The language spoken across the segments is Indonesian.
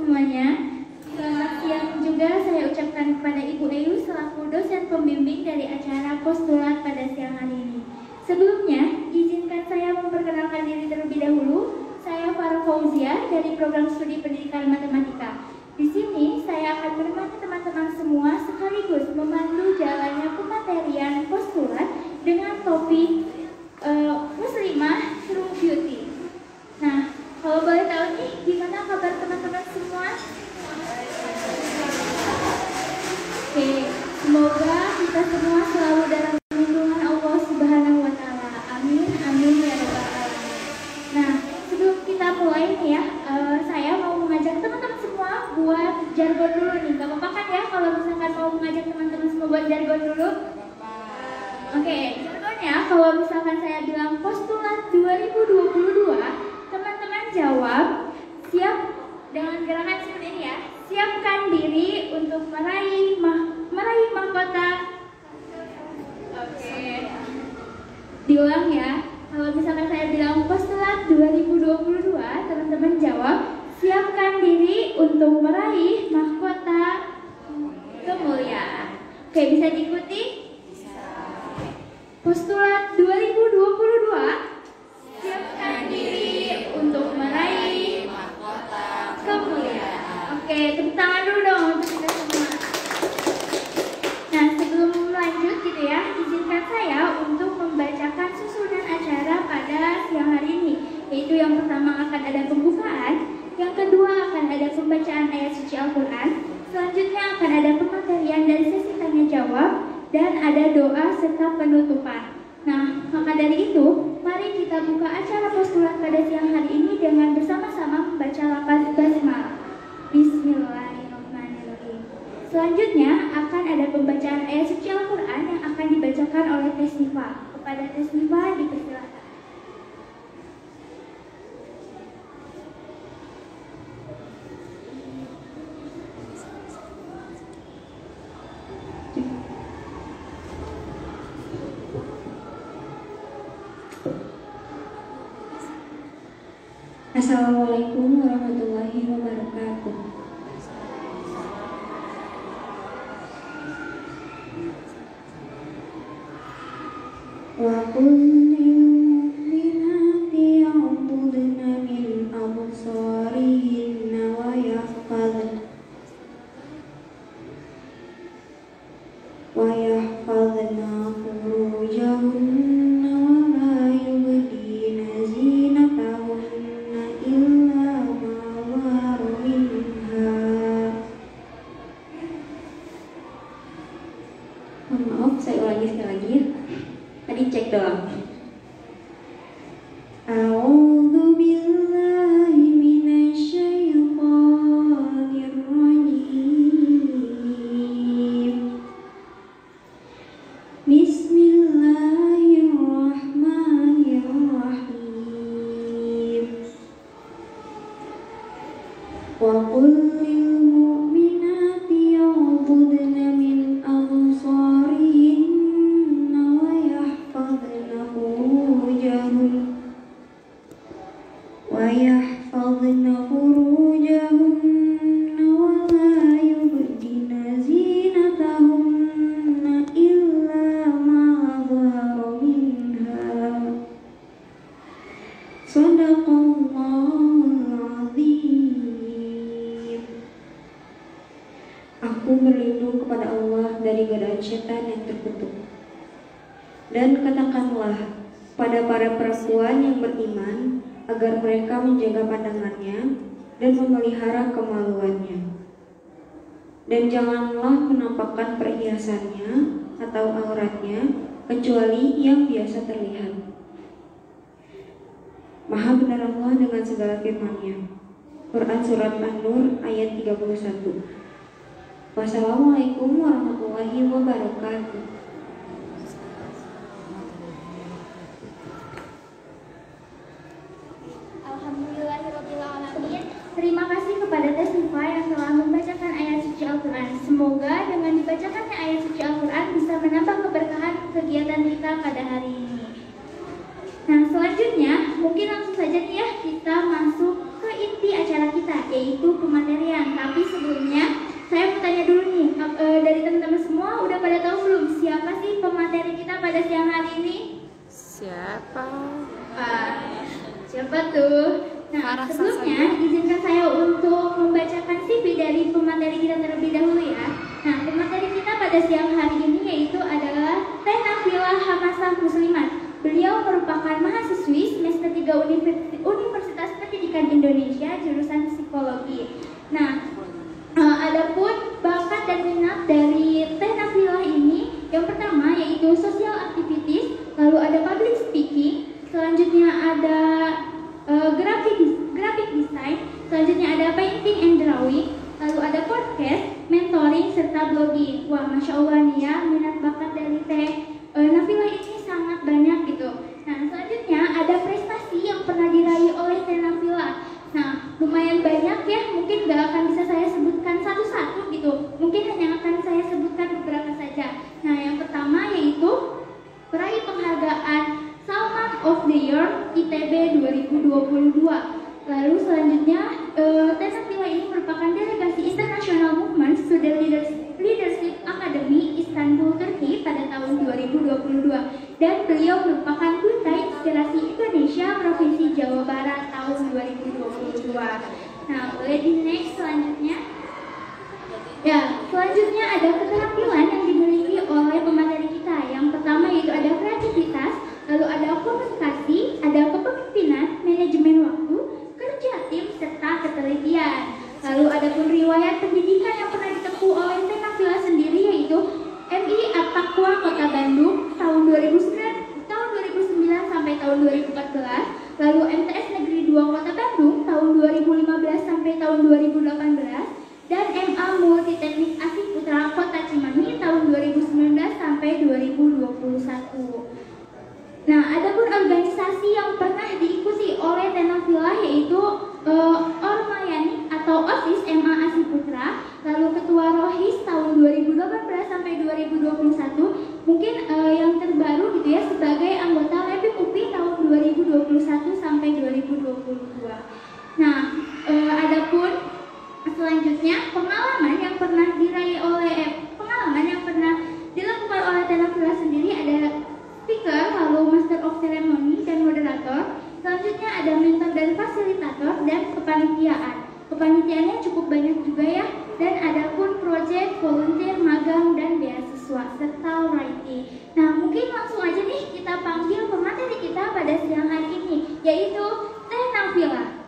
semuanya. Selamat siang juga saya ucapkan kepada Ibu Eyu selaku dosen pembimbing dari acara postulat pada siang hari ini. Sebelumnya, izinkan saya memperkenalkan diri terlebih dahulu. Saya Farah Fauzia dari Program Studi Pendidikan Matematika. Di sini saya akan menemani teman-teman semua sekaligus memandu jalannya pematerian postulat dengan topik Muslimah True Beauty. Nah, kalau boleh tahu nih, gimana kabar teman-teman semua? Oke, semoga kita semua selalu dalam lindungan Allah Subhanahu wa Ta'ala. Amin, amin ya rabbal alamin. Nah, sebelum kita mulai nih ya, saya mau mengajak teman-teman semua buat jargon dulu nih. Gak apa-apa kan ya kalau misalkan mau mengajak teman-teman semua buat jargon dulu? Oke, jargonnya kalau misalkan saya bilang postulat 2022, teman-teman jawab siap dengan gerakan seperti ini ya. Siapkan diri untuk meraih mahkota. Oke. Diulang ya. Kalau misalkan saya bilang postulat 2022, teman-teman jawab siapkan diri untuk meraih mahkota kemuliaan. Oke, bisa diikuti? Postulat 2022, siapkan diri untuk meraih mahkota kemuliaan. Oke, tepuk tangan dulu dong untuk kita semua. Nah, sebelum lanjut gitu ya, izinkan saya untuk membacakan susunan acara pada siang hari ini. Yaitu yang pertama akan ada pembukaan, yang kedua akan ada pembacaan ayat suci Al-Quran, selanjutnya akan ada pematerian dan sesi tanya jawab, dan ada doa serta penutupan. Nah, maka dari itu, mari kita buka acara postulat pada siang hari ini dengan bersama-sama membaca lafaz basmalah. Bismillahirrahmanirrahim. Selanjutnya akan ada pembacaan ayat suci Al-Quran yang akan dibacakan oleh Tesnifa. Kepada Tesnifa dipersilakan. Assalamualaikum warahmatullahi wabarakatuh. Wa kullil mu'minati yaghuddna min absarihinna wa yahfazna furujahunna wa la yubdina zinatahunna illa ma zahara minha. Maaf, saya ulangi sekali lagi ya. Tadi cek doang. A'udzu billahi minasyaitonir rajim. Bismillahirrahmanirrahim. Wa qul lil mu'minati yaghuddna min absarihinna wa yahfazna furujahunna wa la yubdina zinatahunna illa ma zahara minha. Shadaqallahul azim. Aku berlindung kepada Allah dari godaan setan yang terkutuk. Dan katakanlah pada para perempuan yang beriman agar mereka menjaga pandangannya dan memelihara kemaluannya. Dan janganlah menampakkan perhiasannya atau auratnya kecuali yang biasa terlihat. Maha benar Allah dengan segala firman-Nya. Quran Surat An-Nur ayat 31. Wassalamualaikum warahmatullahi wabarakatuh. Alhamdulillahirrahmanirrahim. Terima kasih kepada Tesnifa yang telah membacakan ayat suci Al-Quran. Semoga dengan dibacakannya ayat suci Al-Quran bisa menambah keberkahan kegiatan kita pada hari ini. Nah, selanjutnya mungkin langsung saja nih ya kita masuk ke inti acara kita, yaitu pematerian. tanya dulu nih, dari teman-teman semua udah pada tahu belum siapa sih pemateri kita pada siang hari ini? Siapa? Siapa tuh? Nah, sebelumnya izinkan saya untuk membacakan CV dari pemateri kita terlebih dahulu ya. Nah, pemateri kita pada siang hari ini yaitu adalah Teh Nafila Hamasah Muslimat. Beliau merupakan mahasiswi semester 3 Universitas Pendidikan Indonesia jurusan Psikologi. Nah, adapun bakat dan minat dari Teh Nafila ini yang pertama yaitu social activities, lalu ada public speaking, selanjutnya ada graphic design, selanjutnya ada painting and drawing, lalu ada podcast, mentoring, serta blogging. Wah, Masya Allah nih ya, minat bakat dari Teh Nafila ini sangat banyak gitu. Nah, selanjutnya ada prestasi yang pernah diraih oleh Teh Nafila. Nah, lumayan banyak ya, mungkin gak akan bisa saya sebutkan satu-satu gitu. Mungkin hanya akan saya sebutkan beberapa saja. Nah, yang pertama yaitu peraih penghargaan Salman of the Year ITB 2022. Lalu selanjutnya, Teh Nafila ini merupakan delegasi International Movement Student Leadership Academy Istanbul, Turki pada tahun 2022. Dan beliau merupakan Duta Inspirasi Indonesia Provinsi Jawa Barat tahun 2022. Nah, boleh di next selanjutnya. Ya, selanjutnya ada keterampilan yang dimiliki oleh pemateri kita. Yang pertama yaitu ada kreativitas, lalu ada komunikasi, ada kepemimpinan, manajemen waktu, kerja tim, serta ketelitian. Lalu ada pun riwayat pendidikan yang pernah ditempuh oleh Teh Nafila sendiri yaitu MI At-Taqwa Kota Bandung tahun 2009 sampai tahun 2014, lalu MTS Negeri 2 Kota Bandung tahun 2015 sampai tahun 2018, dan MA Multiteknik Asih Putra Kota Cimahi tahun 2019 sampai 2021. Nah, adapun organisasi yang pernah diikuti oleh Teh Nafila yaitu Ormayani atau OSIS MA Asih Putra, lalu Ketua Rohis tahun 2018 sampai 2021, mungkin yang terbaru gitu ya sebagai anggota LEPIM UPI tahun 2021 sampai 2022. Nah, adapun selanjutnya pengalaman yang pernah dilakukan oleh Teh Nafila sendiri ada speaker, lalu master of ceremony dan moderator. Selanjutnya ada mentor dan fasilitator dan kepanitiaan. Kepanitiaannya cukup banyak juga ya. Dan ada pun project, volunteer, magang dan beasiswa serta writing. Nah, mungkin langsung aja nih kita panggil pemateri kita pada siang hari ini yaitu Teh Nafila.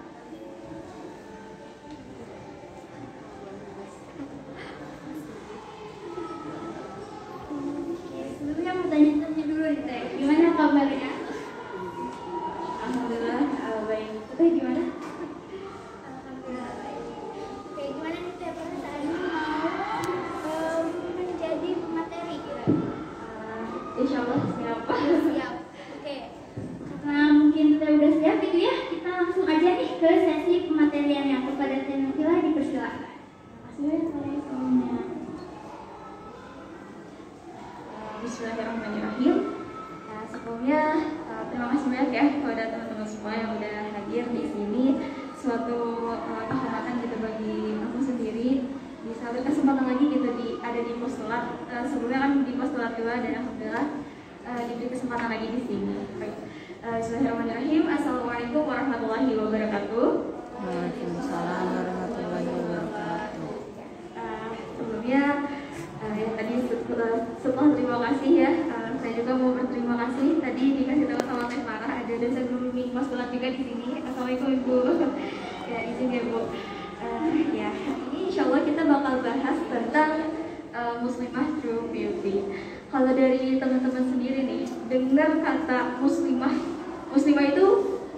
Sebelumnya mau tanya-tanya dulu nih Teh, gimana kabarnya? Alhamdulillah baik. Teh gimana? Alhamdulillah baik. Oke, gimana nih Teh perasaannya mau menjadi pemateri kira? Insya Allah siapa? Siap. Oke. Karena mungkin Teh udah siap gitu ya, kita langsung aja nih ke sesi pemateriannya. Kepada Teh Nafila dipersilakan. Terima kasih semuanya. Bismillahirrahmanirrahim. Nah, sebelumnya terima kasih banyak ya kepada teman-teman semua yang udah hadir di sini. Suatu kehormatan gitu bagi aku sendiri bisa berkesempatan lagi gitu ada di postulat. Sebelumnya kan di postulat 2 dan alhamdulillah diberi kesempatan lagi di sini. Baik. Bismillahirrahmanirrahim. Assalamualaikum warahmatullahi wabarakatuh. Waalaikumsalam warahmatullahi wabarakatuh. Sebelumnya yang tadi setelah terima kasih ya, saya juga mau berterima kasih tadi dikasih tahu sama Teh Farah ada dosen bimbing postulat juga di sini. Assalamualaikum Ibu. Ya izin ya Bu. Ya ini insya Allah kita bakal bahas tentang muslimah true beauty. Kalau dari teman-teman sendiri nih dengar kata muslimah itu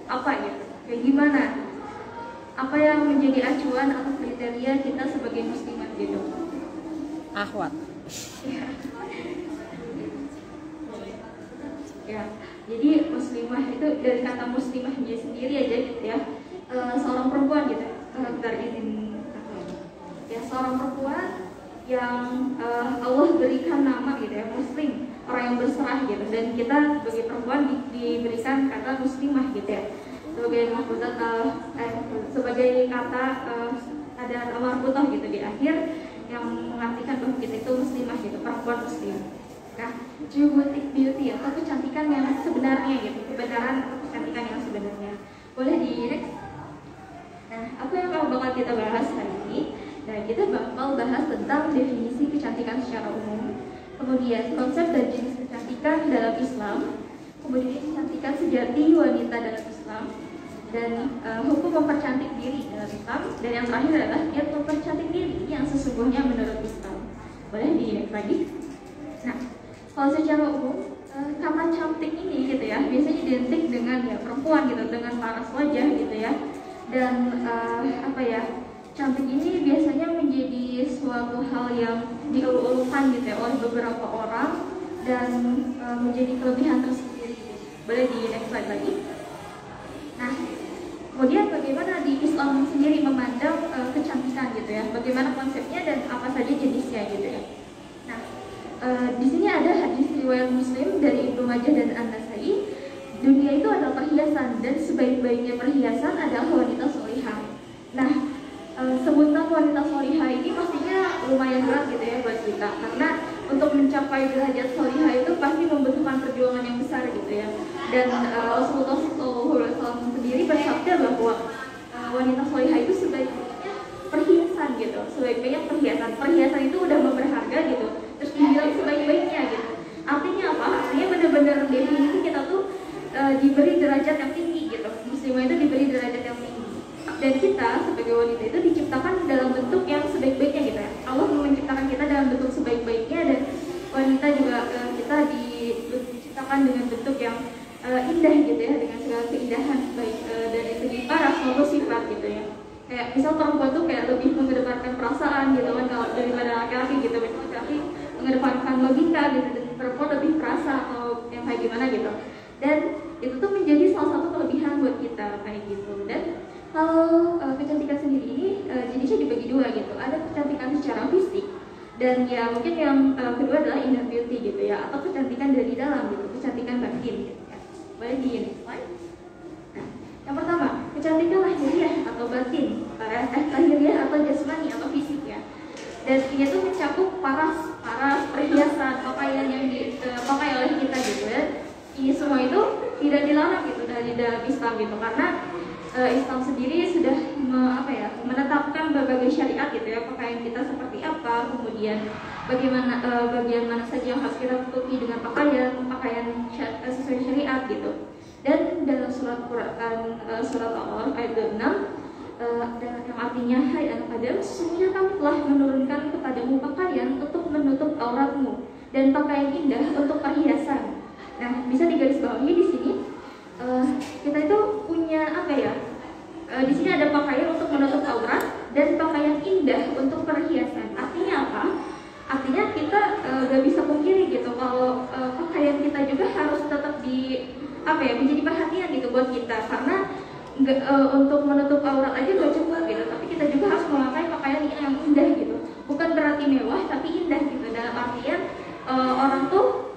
apa ya? Kayak gimana? Apa yang menjadi acuan atau kriteria kita sebagai muslimah gitu? Akhwat. Ya, jadi muslimah itu dari kata muslimahnya sendiri aja gitu ya, seorang perempuan gitu. Bentar izin aku ya, seorang perempuan yang Allah berikan nama gitu ya, muslim, orang yang berserah gitu. Dan kita sebagai perempuan diberikan kata muslimah gitu ya, sebagai sebagai kata ada marbutah gitu di akhir yang mengartikan bahwa kita itu muslimah gitu, perempuan muslim. Nah, true beauty atau kecantikan yang sebenarnya gitu, kebenaran atau kecantikan yang sebenarnya. Boleh di next. Nah, apa yang bakal kita bahas hari ini? Nah, kita bakal bahas tentang definisi kecantikan secara umum, kemudian konsep dan jenis kecantikan dalam Islam, kemudian kecantikan sejati wanita dalam Islam, dan hukum mempercantik diri dalam Islam, dan yang terakhir adalah kiat mempercantik diri yang sesungguhnya menurut Islam. Boleh di next lagi. Nah, kalau secara umum kata cantik ini gitu ya biasanya identik dengan ya perempuan gitu, dengan paras wajah gitu ya, dan cantik ini biasanya menjadi suatu hal yang dieluk-elukan gitu ya oleh beberapa orang dan menjadi kelebihan tersendiri. Boleh di next slide lagi. Nah, kemudian bagaimana di Islam sendiri memandang kecantikan gitu ya, bagaimana konsepnya dan apa saja jenisnya gitu ya. Nah, di sini ada hadis riwayat Muslim dari Ibnu Majah dan An-Nasai. Dunia itu adalah perhiasan dan sebaik-baiknya perhiasan adalah wanita solihah. Nah, sebutan wanita solihah ini pastinya lumayan berat gitu ya buat kita, karena untuk mencapai derajat solihah itu pasti membutuhkan perjuangan yang besar gitu ya. Dan Rasulullah SAW sendiri bersabda bahwa wanita solihah itu sebaik-baiknya perhiasan gitu, sebaik-baiknya perhiasan. Perhiasan itu udah berharga gitu, terus dibilang sebaik-baiknya gitu. Artinya apa? Artinya benar-benar definisi kita tuh diberi derajat yang tinggi gitu. Muslimah itu diberi derajat yang tinggi. Dan kita sebagai wanita itu diciptakan dalam bentuk yang sebaik-baiknya gitu ya. Allah menciptakan kita dalam bentuk sebaik-baiknya, dan wanita juga kita diciptakan dengan bentuk yang indah gitu ya, dengan segala keindahan baik dari segi paras maupun sifat gitu ya. Kayak misal perempuan tuh kayak lebih mengedepankan perasaan gitu kan kalau daripada laki-laki gitu. Laki-laki mengedepankan logika gitu, dan perempuan lebih perasa atau yang kayak gimana gitu. Dan itu tuh menjadi salah satu kelebihan buat kita kayak gitu. Dan kalau kecantikan sendiri ini jenisnya dibagi dua gitu. Ada kecantikan secara fisik, dan ya mungkin yang kedua adalah inner beauty gitu ya, atau kecantikan dari dalam gitu, kecantikan batin gitu ya. Boleh di next slide. Nah, yang pertama, kecantikan lahiriah atau batin, lahiriah atau jasmani atau fisik ya. Dan ini tuh mencakup paras, perhiasan, pakaian yang dipakai oleh kita gitu ya. Ini semua itu tidak dilarang gitu dari dalam Islam gitu, karena Islam sendiri sudah menetapkan berbagai syariat gitu ya, pakaian kita seperti apa, kemudian bagaimana bagian mana saja yang harus kita tutupi dengan pakaian sesuai syariat gitu. Dan dalam surat Quran surat Al-A'raf ayat 6 dengan yang artinya, hai anak Adam, sesungguhnya kami telah menurunkan kepadamu pakaian untuk menutup auratmu dan pakaian indah untuk perhiasan. Nah, bisa digarisbawahi di sini. Kita itu punya di sini ada pakaian untuk menutup aurat dan pakaian indah untuk perhiasan. Artinya apa? Artinya kita gak bisa pungkiri gitu kalau pakaian kita juga harus tetap menjadi perhatian gitu buat kita, karena untuk menutup aurat aja gak cukup gitu, tapi kita juga harus memakai pakaian yang indah gitu. Bukan berarti mewah, tapi indah gitu. Dalam artian orang tuh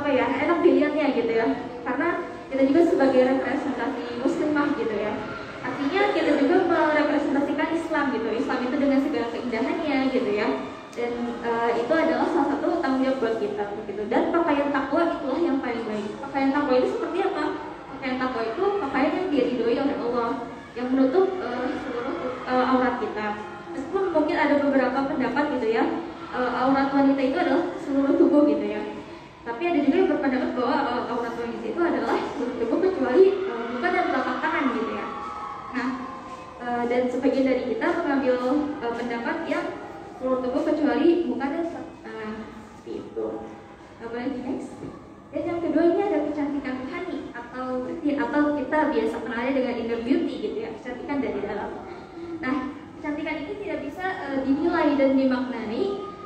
enak dilihatnya gitu ya, karena kita juga sebagai representasi muslimah gitu ya. Artinya kita juga merepresentasikan Islam gitu. Islam itu dengan segala keindahannya gitu ya. Dan itu adalah salah satu tanggung jawab buat kita gitu. Dan pakaian takwa itulah yang paling baik. Pakaian takwa itu seperti apa? Pakaian takwa itu pakaian yang diridhoi oleh Allah, yang menutup seluruh aurat kita. Meskipun mungkin ada beberapa pendapat gitu ya, aurat wanita itu adalah seluruh tubuh gitu ya. Tapi ada juga yang berpendapat bahwa aurat wanita itu adalah seluruh tubuh kecuali muka dan telapak tangan gitu ya. Nah, dan sebagian dari kita mengambil pendapat yang seluruh tubuh kecuali muka dan telapak tangan seperti itu. Boleh next. Dan yang kedua ini ada kecantikan rohani atau kita biasa kenalnya dengan inner beauty gitu ya, kecantikan dari dalam. Nah, kecantikan ini tidak bisa dinilai dan dimaknai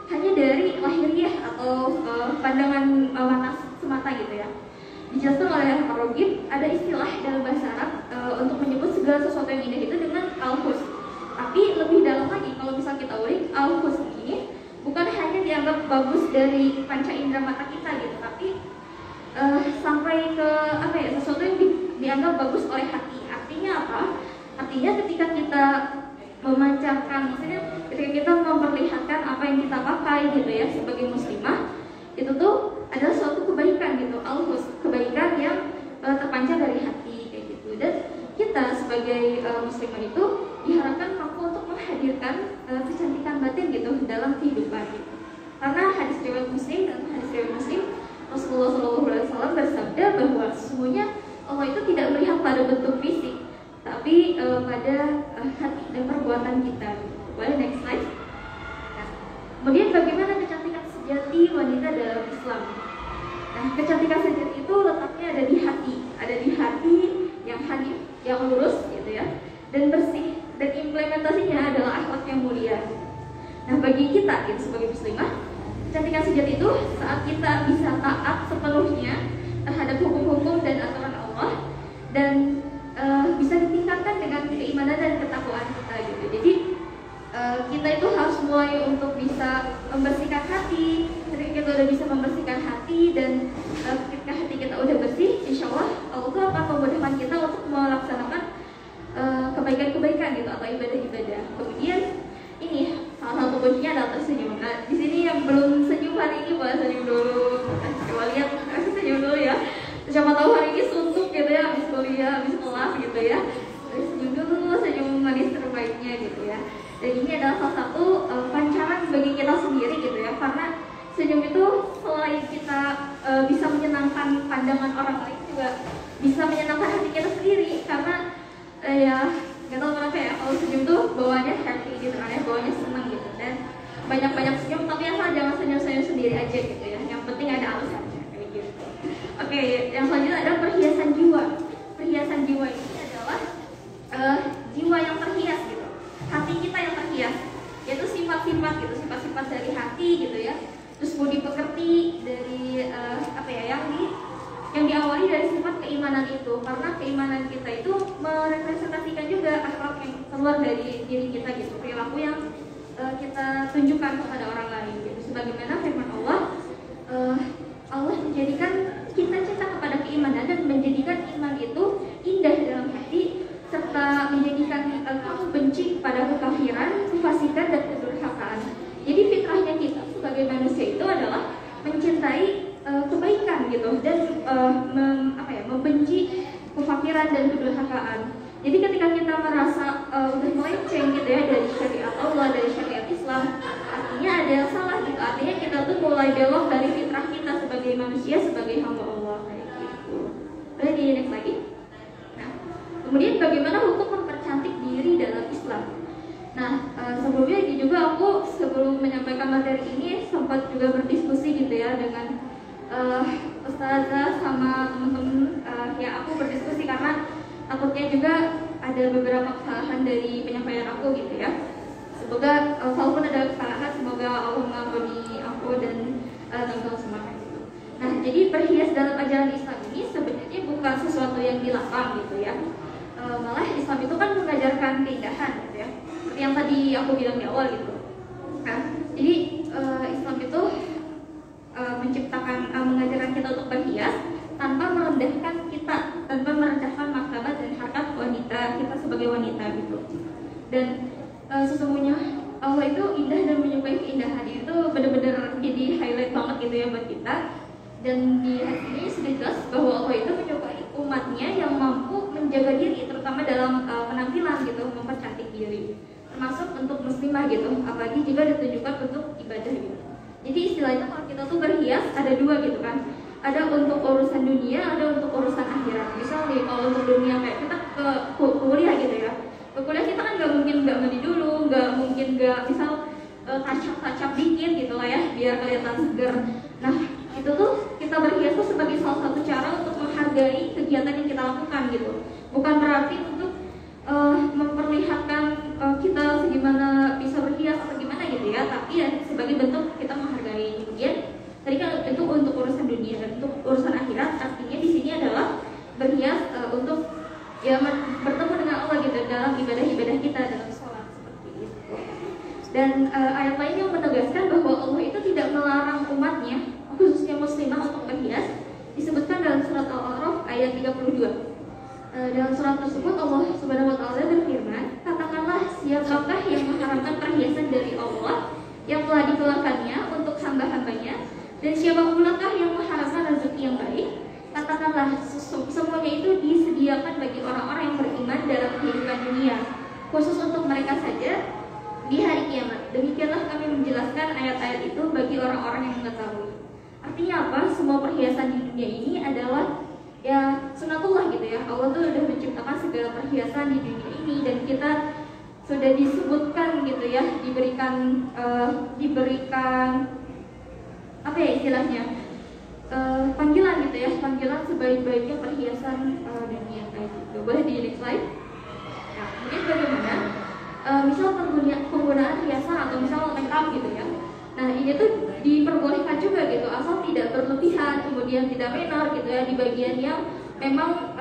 hanya dari lahiriah atau pandangan mata semata gitu ya. Dijelaskan oleh Ar-Raghib, ada istilah dalam bahasa Arab untuk menyebut segala sesuatu yang indah itu dengan al-husn. Tapi lebih dalam lagi, kalau misal kita ulik, al-husn ini bukan hanya dianggap bagus dari panca indera mata kita gitu, tapi sampai ke sesuatu yang dianggap bagus oleh hati. Artinya apa? Artinya ketika kita memancarkan, maksudnya ketika kita memperlihatkan apa yang kita pakai gitu ya sebagai muslimah, itu tuh adalah suatu kebaikan gitu, kebaikan yang terpancar dari hati kayak gitu. Dan kita sebagai muslimah itu diharapkan mampu untuk menghadirkan kecantikan batin gitu dalam kehidupan gitu. Karena hadis riwayat Muslim Rasulullah SAW bersabda bahwa sesungguhnya Allah itu tidak melihat pada bentuk fisik, tapi pada hati dan perbuatan kita. Boleh next slide. Nah, kemudian bagaimana kecantikan sejati wanita dalam Islam? Nah, kecantikan sejati itu letaknya ada di hati yang hanif, yang lurus gitu ya, dan bersih, dan implementasinya adalah akhlak yang mulia. Nah, bagi kita gitu, sebagai muslimah, kecantikan sejati itu saat kita bisa taat sepenuhnya terhadap hukum-hukum dan aturan Allah, dan bisa ditingkatkan dengan keimanan dan ketakwaan kita gitu. Jadi kita itu harus mulai untuk bisa membersihkan hati. Ketika kita udah bisa membersihkan hati dan ketika hati kita udah bersih, insya Allah Allah akan memudahkan kita untuk melaksanakan kebaikan-kebaikan gitu atau ibadah-ibadah. Kemudian ini salah satu kuncinya adalah tersenyum. Nah, di sini yang belum senyum hari ini boleh senyum dulu. Coba lihat, senyum dulu ya. Siapa tahu hari ini suntuk gitu ya, habis kuliah, habis kelas gitu ya. Senyum dulu, senyum manis terbaiknya gitu ya. Dan ini adalah salah satu pancaran bagi kita sendiri gitu ya. Karena senyum itu selain kita bisa menyenangkan pandangan orang lain, juga bisa menyenangkan hati kita sendiri. Karena ya nggak tahu kenapa ya, kalau senyum tuh bawaannya happy gitu kan ya, bawaannya senang gitu. Dan banyak-banyak senyum, tapi asal jangan senyum-senyum sendiri aja gitu ya. Yang penting ada alasannya kayak gitu. Oke, yang selanjutnya adalah perhiasan jiwa. Perhiasan jiwa ini adalah jiwa yang terhias gitu, hati kita yang terhias, yaitu sifat-sifat gitu, sifat-sifat dari hati gitu ya. Terus budi pekerti dari apa ya, yang diawali dari sifat keimanan itu, karena keimanan kita itu merepresentasikan juga akhlak yang keluar dari diri kita gitu, perilaku yang kita tunjukkan kepada orang lain gitu. Sebagaimana firman Allah, Allah menjadikan kita cinta kepada keimanan dan menjadikan iman itu indah dalam hati, serta menjadikan kamu benci kepada kekafiran, kefasikan, dan kedurhakaan. Jadi fitrahnya kita sebagai manusia itu adalah mencintai kebaikan gitu, dan membenci kefakiran dan kedurhakaan. Jadi ketika kita merasa udah melenceng gitu ya dari syariat Allah, dari syariat Islam, artinya ada yang salah gitu. Artinya kita tuh mulai belok dari fitrah kita sebagai manusia, sebagai hamba Allah kayak gitu. Boleh di next lagi. Nah, kemudian bagaimana hukum mempercantik diri dalam Islam? Nah, sebelumnya ini juga aku sebelum menyampaikan materi ini sempat juga berdiskusi gitu ya dengan ustazah sama teman-teman. Ya aku berdiskusi karena takutnya juga ada beberapa kesalahan dari penyampaian aku gitu ya. Semoga walaupun ada kesalahan, semoga Allah mengampuni aku dan teman-teman semua gitu. Nah, jadi berhias dalam ajaran Islam ini sebenarnya bukan sesuatu yang dilarang gitu ya. Malah Islam itu kan mengajarkan keindahan gitu ya, seperti yang tadi aku bilang di awal gitu. Nah, jadi Islam itu mengajarkan kita untuk berhias tanpa merendahkan kita, tanpa merendahkan martabat dan harkat wanita kita sebagai wanita gitu. Dan sesungguhnya Allah itu indah dan menyukai keindahan, itu benar-benar jadi highlight banget gitu ya buat kita. Dan di hadis ini sudah jelas bahwa Allah itu menyukai umatnya yang mampu menjaga diri, terutama dalam penampilan gitu, mempercantik diri, termasuk untuk muslimah gitu, apalagi jika ditunjukkan untuk ibadah gitu. Jadi istilahnya kalau kita tuh berhias ada dua gitu kan, ada untuk urusan dunia, ada untuk urusan akhirat. Misalnya kalau untuk dunia kayak kita ke kuliah gitu ya, ke kuliah kita kan nggak mungkin nggak mandi dulu, nggak mungkin nggak misal touch-up dikit gitu lah ya biar kelihatan seger. Nah itu tuh kita berhias tuh sebagai salah satu cara untuk menghargai kegiatan yang kita lakukan gitu. Bukan berarti untuk memperlihatkan kita segimana bisa berhias atau gimana gitu ya, tapi ya sebagai bentuk kita menghargai. Kemudian tadi kan itu untuk urusan dunia, dan untuk urusan akhirat artinya di sini adalah berhias untuk ya bertemu dengan Allah gitu dalam ibadah-ibadah kita, dalam sholat seperti itu. Dan ayat lain yang menegaskan bahwa Allah itu tidak melarang umatnya, khususnya muslimah, untuk berhias, disebutkan dalam surat Al-A'raf ayat 32. Dalam surat tersebut Allah Subhanahu wa taala berfirman, "Katakanlah siapakah yang mengharamkan perhiasan dari Allah yang telah dikeluarkannya untuk hamba-hambanya, dan siapa pulakah yang mengharamkan rezeki yang baik? Katakanlah, semuanya itu disediakan bagi orang-orang yang beriman dalam kehidupan dunia, khusus untuk mereka saja di hari kiamat. Demikianlah kami menjelaskan ayat-ayat itu bagi orang-orang yang mengetahui. Artinya apa? Semua perhiasan di dunia ini adalah ya sunatullah gitu ya. Allah tuh udah menciptakan segala perhiasan di dunia ini, dan kita sudah disebutkan gitu ya, diberikan apa ya istilahnya, panggilan gitu ya, panggilan sebaik-baiknya perhiasan dunia kayak gitu. Boleh di next slide. Nah, kemudian bagaimana misal penggunaan hiasan atau misal make up gitu ya. Nah, ini tuh diperbolehkan juga gitu, asal tidak berlebihan, kemudian tidak menor gitu ya, di bagian yang memang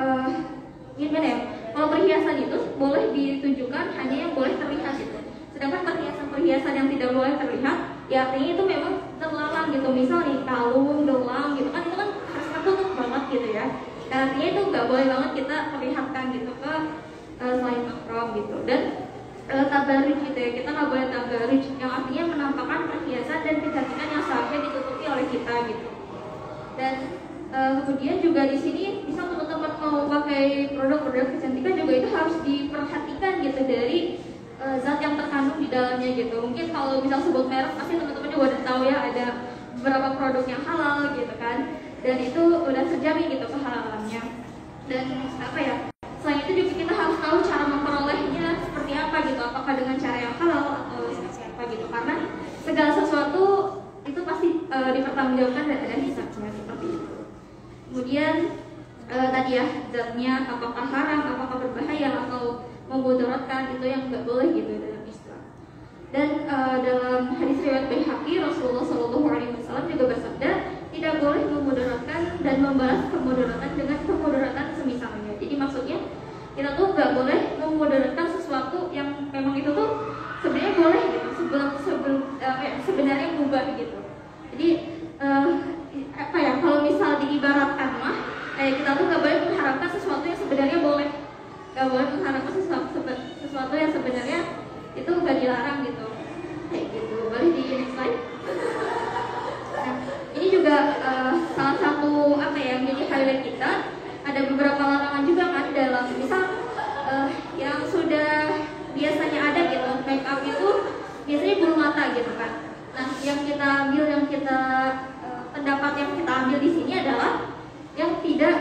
gimana ya, kalau perhiasan itu boleh ditunjukkan hanya yang boleh terlihat gitu. Sedangkan perhiasan yang tidak boleh terlihat, ya artinya itu memang terlarang gitu. Misal nih kalung, gelang gitu kan, itu kan harus tertutup banget gitu ya. Dan artinya itu nggak boleh banget kita perlihatkan gitu ke selain mahram gitu. Dan tabarruj gitu ya, kita nggak boleh tabarruj, yang artinya menampakkan perhiasan dan kecantikan yang seharusnya ditutupi oleh kita gitu. Dan kemudian juga di sini bisa teman-teman mau pakai produk-produk kecantikan juga itu harus diperhatikan gitu dari zat yang terkandung di dalamnya gitu. Mungkin kalau misal sebut merek pasti teman-teman juga udah tahu ya, ada beberapa produk yang halal gitu kan, dan itu udah terjamin gitu kehalalannya. Dan apa ya, selain itu juga kita harus tahu cara memperolehnya seperti apa gitu, apakah dengan cara yang halal atau seperti apa gitu, karena segala sesuatu itu pasti dipertanggungjawabkan dan ada hisabnya seperti itu. Kemudian tadi ya, zatnya apakah haram, apakah berbahaya atau memudaratkan, itu yang nggak boleh gitu dalam Islam. Dan dalam hadis riwayat Baihaqi, Rasulullah SAW juga bersabda, tidak boleh memudaratkan dan membalas kemudaratan dengan kemudaratan semisalnya. Jadi maksudnya kita tuh nggak boleh memudaratkan sesuatu yang memang itu tuh sebenarnya boleh gitu, sebenarnya mubah gitu. Jadi apa ya, kalau misal diibaratkan mah kita tuh nggak boleh mengharapkan sesuatu yang sebenarnya boleh, nggak boleh mengharapkan sesuatu yang sebenarnya itu nggak dilarang gitu, kayak gitu. Boleh di next slide. Nah, ini juga salah satu apa ya, menjadi highlight kita. Ada beberapa larangan juga kan dalam misal yang sudah biasanya ada gitu, make up itu biasanya bulu mata gitu kan. Nah, yang kita ambil, pendapat yang kita ambil di sini adalah yang tidak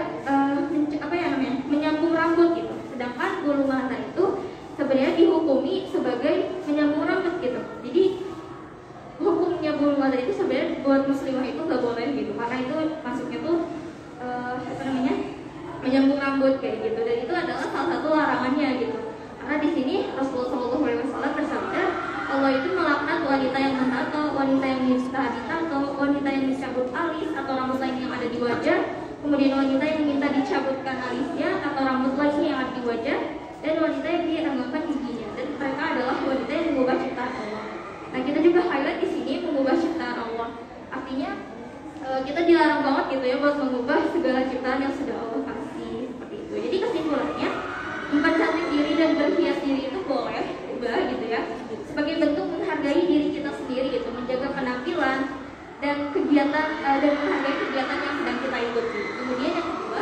menyambung rambut gitu. Sedangkan bulu mata itu sebenarnya dihukumi sebagai menyambung rambut gitu. Jadi hukumnya bulu mata itu sebenarnya buat muslimah itu nggak boleh gitu, karena itu masuknya tuh menyambung rambut kayak gitu. Dan itu adalah salah satu larangannya gitu. Karena di sini Rasulullah SAW bersabda, Allah itu melaknat wanita yang menato, wanita yang ditato, wanita yang dicabut alis atau rambut lain yang ada di wajah, kemudian wanita yang minta dicabutkan alisnya atau rambut lainnya yang ada di wajah, dan wanita yang diranggakan giginya. Dan mereka adalah wanita yang mengubah ciptaan Allah. Nah, kita juga highlight di sini mengubah ciptaan Allah. Artinya kita dilarang banget gitu ya buat mengubah segala ciptaan yang sudah Allah kasih seperti itu. Jadi kesimpulannya, mempercantik diri dan berhias diri itu boleh ubah gitu ya, sebagai bentuk menghargai diri kita sendiri gitu, menjaga penampilan dan kegiatan dan menghargai kegiatan yang sedang kita ikuti. Kemudian yang kedua,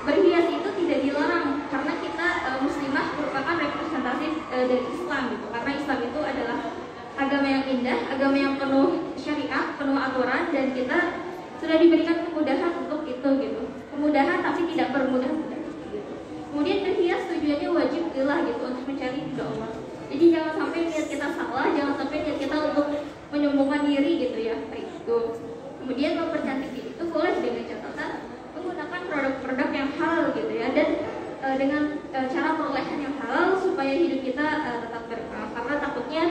berhias itu tidak dilarang karena kita muslimah merupakan representasi dari Islam gitu. Karena Islam itu adalah agama yang indah, agama yang penuh syariat, penuh aturan, dan kita sudah diberikan kemudahan untuk itu gitu. Kemudahan tapi tidak bermudah-mudah gitu. Kemudian berhias tujuannya wajib lillah gitu, untuk mencari ridha Allah. Jadi jangan sampai niat kita salah, jangan sampai niat kita untuk menyombongkan diri gitu ya, kayak gitu. Kemudian mempercantik diri itu boleh dengan catatan menggunakan produk-produk yang halal gitu ya, dan dengan cara perolehan yang halal supaya hidup kita tetap berkah. Karena takutnya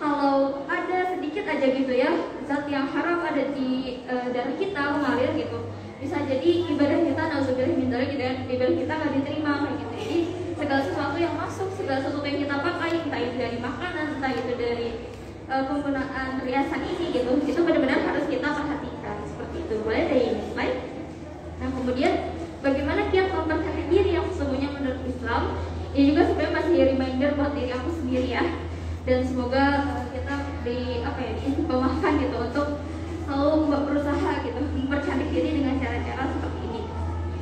kalau ada sedikit aja gitu ya zat yang haram ada di darah kita mengalir gitu, bisa jadi ibadah kita nauzubillah min dzalik gitu ya, ibadah kita nggak diterima kayak gitu. Jadi segala sesuatu yang masuk, segala sesuatu yang kita pakai, entah itu dari makanan, entah itu dari penggunaan perhiasan ini gitu, itu benar-benar harus kita perhatikan seperti itu. Boleh dari slide. Nah, kemudian bagaimana kiat mempercantik diri yang sesungguhnya menurut Islam? ini juga sebenarnya masih reminder buat diri aku sendiri ya. Dan semoga kita diistiqomahkan gitu untuk selalu berusaha gitu mempercantik diri dengan cara-cara seperti ini.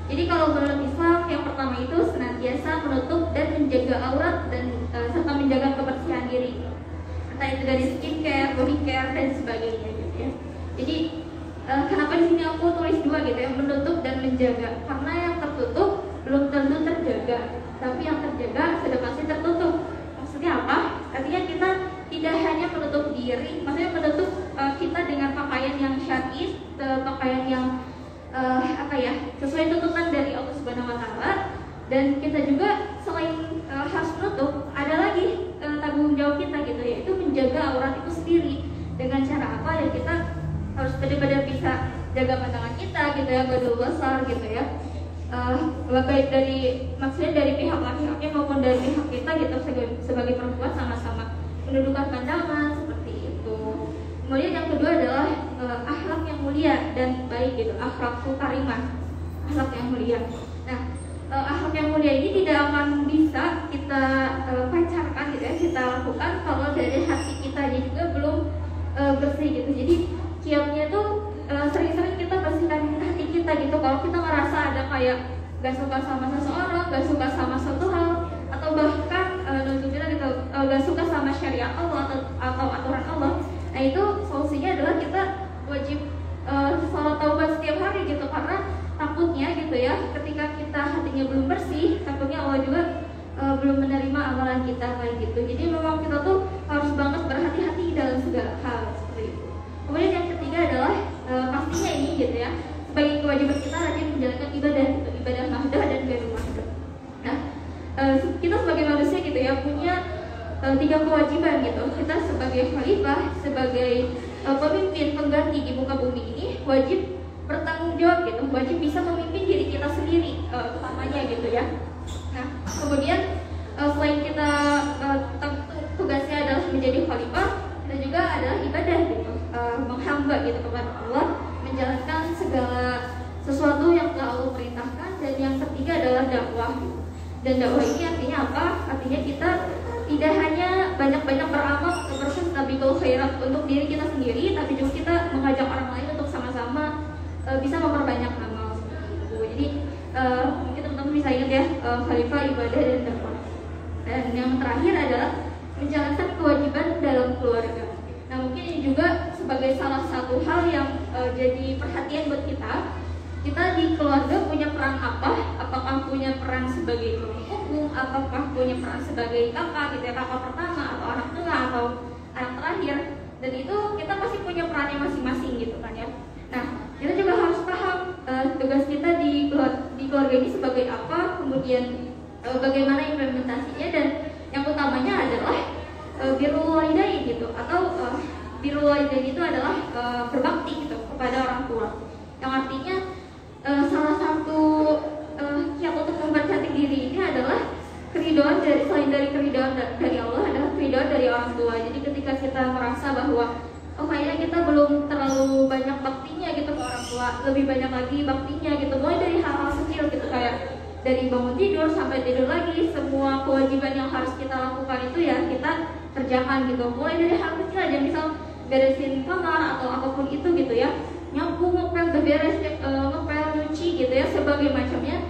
Jadi kalau menurut Islam yang pertama itu senantiasa menutup dan menjaga aurat dan serta menjaga kebersihan diri. Entah itu dari skincare, body care dan sebagainya gitu ya. Jadi kenapa di sini aku tulis dua gitu ya, menutup dan menjaga? Karena yang tertutup belum tentu terjaga, tapi yang terjaga sudah pasti tertutup. Maksudnya apa? Artinya kita tidak hanya menutup diri, maksudnya menutup kita dengan pakaian yang syar'i, pakaian yang sesuai tuntutan dari Allah Subhanahu Wa Taala, dan kita juga selain harus menutup, ada lagi tanggung jawab kita gitu, yaitu menjaga aurat itu sendiri. Dengan cara apa ya? Kita harus benar-benar bisa jaga pandangan kita gitu ya, gadul besar gitu ya. Baik maksudnya dari pihak laki-laki maupun dari pihak kita gitu sebagai perempuan sama-sama menundukkan pandangan seperti itu. Kemudian yang kedua adalah akhlak yang mulia dan baik gitu, akhlakul karimah, akhlak yang mulia. Nah, akhlak yang mulia ini tidak akan bisa kita pancarkan gitu ya, kita lakukan kalau dari hati kita juga belum bersih gitu. Jadi kiatnya tuh sering-sering kita bersihkan hati kita gitu. Kalau kita ngerasa ada kayak gak suka sama seseorang, gak suka sama suatu hal, atau bahkan kita gitu gak suka sama syariat Allah atau aturan Allah, nah itu solusinya adalah kita wajib salat taubat setiap hari gitu. Karena takutnya gitu ya, ketika kita hatinya belum bersih, takutnya Allah juga belum menerima amalan kita kayak gitu. Jadi memang kita tuh harus banget berhati-hati dalam segala hal seperti itu. Kemudian yang ketiga adalah pastinya ini gitu ya, sebagai kewajiban kita rajin menjalankan ibadah gitu, ibadah mahdoh dan ghairul mahdoh. Nah, kita sebagai manusia gitu ya punya 3 kewajiban gitu. Kita sebagai khalifah, sebagai pemimpin pengganti di muka bumi ini wajib bertanggung jawab gitu, wajib bisa memimpin diri kita sendiri utamanya gitu ya. Nah, kemudian selain kita tugasnya adalah menjadi khalifah, kita juga adalah ibadah gitu, menghamba gitu kepada Allah, menjalankan segala sesuatu yang telah Allah perintahkan. Dan yang ketiga adalah dakwah. Dan dakwah ini artinya apa? Artinya kita tidak hanya banyak-banyak beramal berstabiqul khairat untuk diri kita sendiri, tapi juga kita mengajak orang lain untuk sama-sama bisa memperbanyak amal seperti itu. Jadi mungkin teman-teman bisa ingat ya, khalifah, ibadah, dan dakwah. Dan yang terakhir adalah menjalankan kewajiban dalam keluarga. Nah, mungkin ini juga sebagai salah satu hal yang jadi perhatian buat kita. Kita di keluarga punya peran apa? Apakah punya peran sebagai tulang punggung, apakah punya peran sebagai kakak gitu ya, kakak pertama atau anak tengah atau anak terakhir? Dan itu kita pasti punya perannya masing-masing gitu kan ya. Nah, kita juga harus paham tugas kita di keluarga ini sebagai apa, kemudian bagaimana implementasinya, dan yang utamanya adalah birrul walidain gitu, atau birrul walidain itu adalah berbakti gitu kepada orang tua. Yang artinya salah satu kiat untuk mempercantik diri ini adalah keridhaan selain dari keridhaan dari Allah adalah keridhaan dari orang tua. Jadi ketika kita merasa bahwa kayaknya kita belum terlalu banyak baktinya gitu ke orang tua, lebih banyak lagi baktinya gitu, mulai dari hal-hal kecil gitu, kayak dari bangun tidur sampai tidur lagi, semua kewajiban yang harus kita lakukan itu ya kita kerjakan gitu. Mulai dari hal kecil aja, misal beresin kamar atau apapun itu gitu ya, nyapu, ngepel, beberes, ngepel, nyuci gitu ya, sebagai macamnya.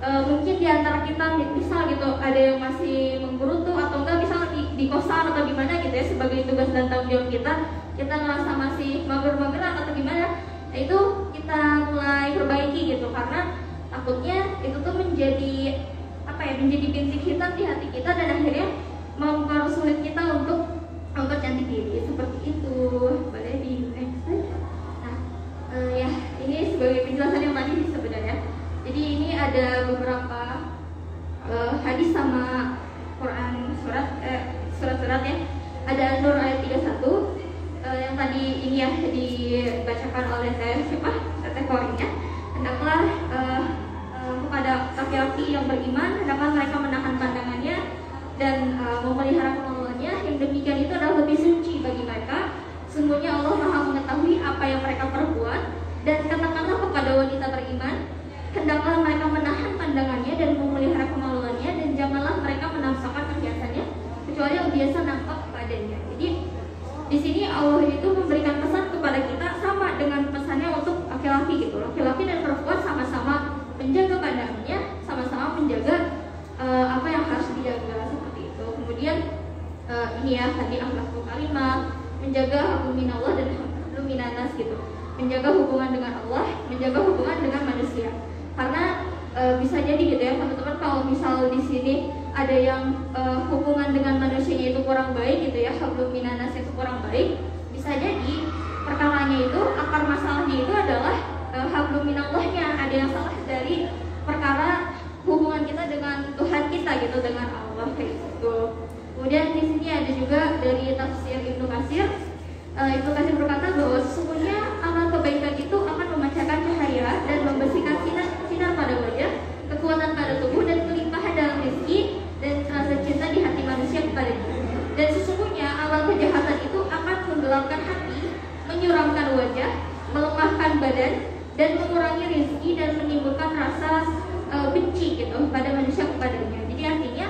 Mungkin di antara kita misal gitu ada yang masih menggerutu atau enggak, misal di kosan atau gimana gitu ya, sebagai tugas dan tanggung jawab kita ngerasa masih mager-mageran atau gimana, nah itu kita mulai perbaiki gitu. Karena takutnya itu tuh menjadi menjadi bintik hitam di hati kita, dan akhirnya mempersulit kita untuk mempercantik diri seperti itu. Boleh di next slide. Nah, ya ini sebagai penjelasan yang tadi sih sebenarnya. Jadi ini ada beberapa hadis sama Quran surat-surat ya. Ada An-Nur ayat 31 yang tadi ini ya dibacakan oleh Teteh Korinnya. Hendaklah kepada laki-laki yang beriman, hendaklah mereka menahan pandangannya dan memelihara kemaluannya. Yang demikian itu adalah lebih suci bagi mereka. Sungguhnya Allah Maha mengetahui apa yang mereka perbuat. Dan katakanlah kepada wanita beriman, hendaklah mereka menahan pandangannya dan memelihara kemaluannya, dan janganlah mereka di sini Allah itu memberikan pesan kepada kita sama dengan pesannya untuk laki-laki gitu. Laki-laki dan perempuan sama-sama menjaga pandangannya, sama-sama menjaga apa yang harus dijaga seperti itu. Kemudian ini ya tadi akhlakul karimah, menjaga hablum minallah dan hablum minanas gitu. Menjaga hubungan dengan Allah, menjaga hubungan dengan manusia. Karena bisa jadi gitu ya teman-teman, kalau misal di sini ada yang hubungan dengan manusianya itu kurang baik gitu ya, hablum minanas itu kurang baik, bisa jadi perkaranya itu, akar masalahnya itu adalah hablum minallahnya, ada yang salah dari perkara hubungan kita dengan Tuhan kita gitu, dengan Allah kayak gitu. Kemudian di sini ada juga dari tafsir Ibnu Katsir. Ibnu Katsir berkata bahwa sesungguhnya amal kebaikan itu akan memancarkan cahaya dan membersihkan sinar pada wajah, kekuatan pada tubuh dan kelimpahan dalam rezeki dan rasa cinta di hati manusia kepadanya. Dan sesungguhnya amal kejahatan itu akan menggelapkan hati, menyuramkan wajah, melemahkan badan dan mengurangi rezeki dan menimbulkan rasa benci gitu pada manusia kepadanya. Jadi artinya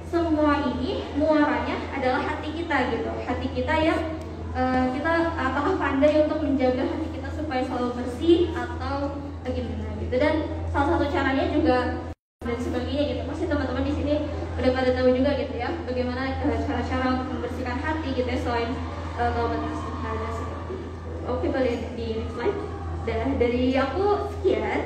semua ini muaranya adalah hati kita gitu, hati kita yang kita apakah pandai untuk menjaga hati kita supaya selalu bersih atau bagaimana gitu. Dan salah satu caranya juga dan sebagainya gitu. Pasti teman-teman di sini udah pada tahu juga gitu ya bagaimana cara-cara untuk membersihkan hati gitu ya, selain taubat istighfar seperti itu. Oke, boleh di next slide. Dan dari aku sekian,